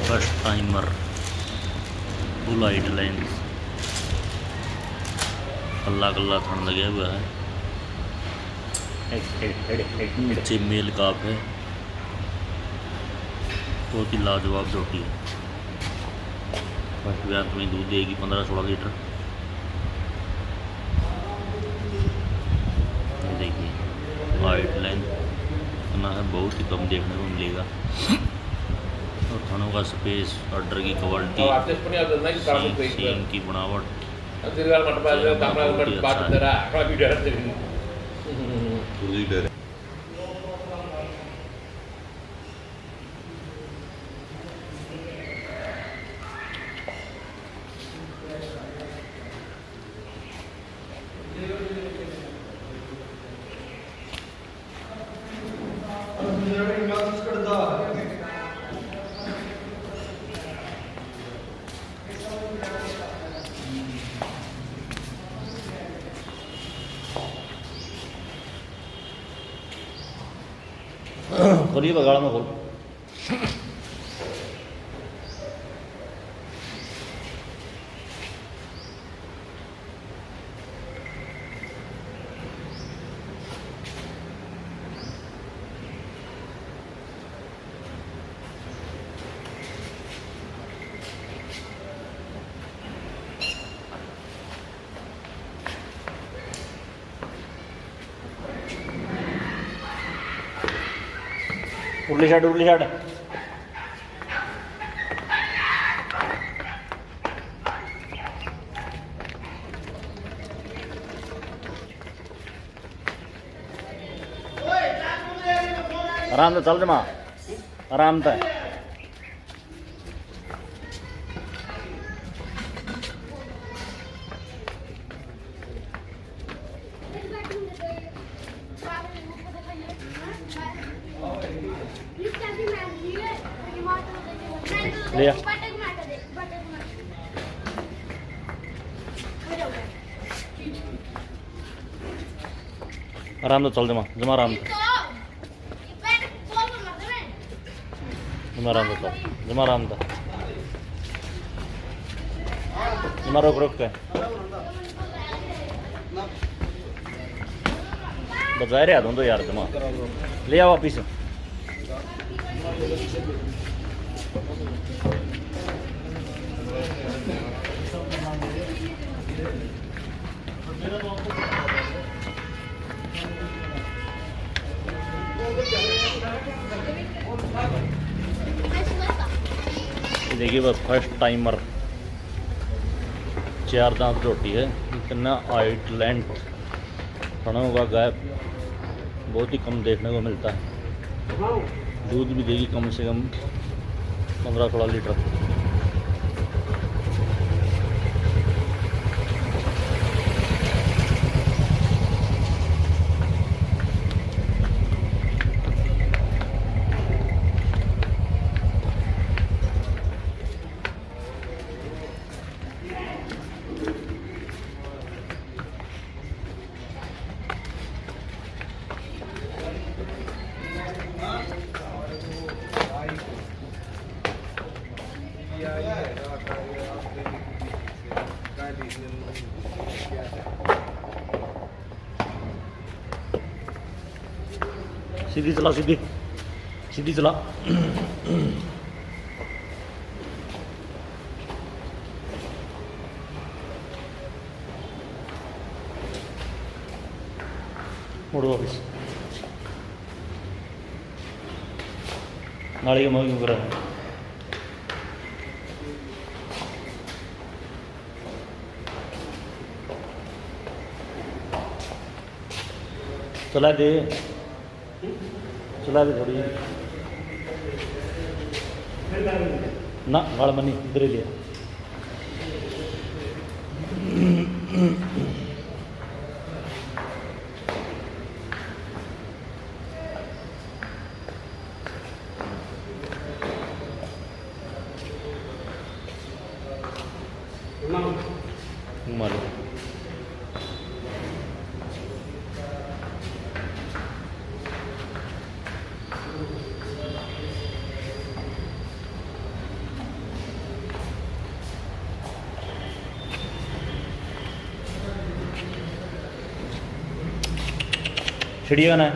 First timer full height lens कल्ला कल्ला थन लगे हुआ है। नीचे मेल काप है। बहुत ही लाजवाब झोटी है। फर्स्ट ब्याह में दूध देगी 15-16 लीटर। ये देखिए हाइट लेंथ इतना है, बहुत ही कम देखने को मिलेगा। और थनों का स्पेस, ऑर्डर की क्वालिटी, सींग की बनावट बहुत ही अच्छा है। खोलिए बगाड़ में खोल। उर्ली छड़ उर्ली छड़। आराम से चल जमा, आराम से। लिया आराम से चल जमा, जमा आराम से, जमा आराम से चल, जमा आराम से, जमा रोक रोक के बजा रहे हाथों तो यार, जमा ले आओ वापिस। देखिए बस फर्स्ट टाइमर 4 दांत रोटी है। इतना हाइट लेंथ फणों का गैप बहुत ही कम देखने को मिलता है। दूध भी देगी कम से कम 15-16 लीटर। सीधी चला, सीधी सीधी चला। मुड़ो वापिस नाली के मुँह क्यों करा है। चला दे, चला दे थोड़ी ना, गाड़ मनी इधर ही लिया। मारो छिड़िएगा ना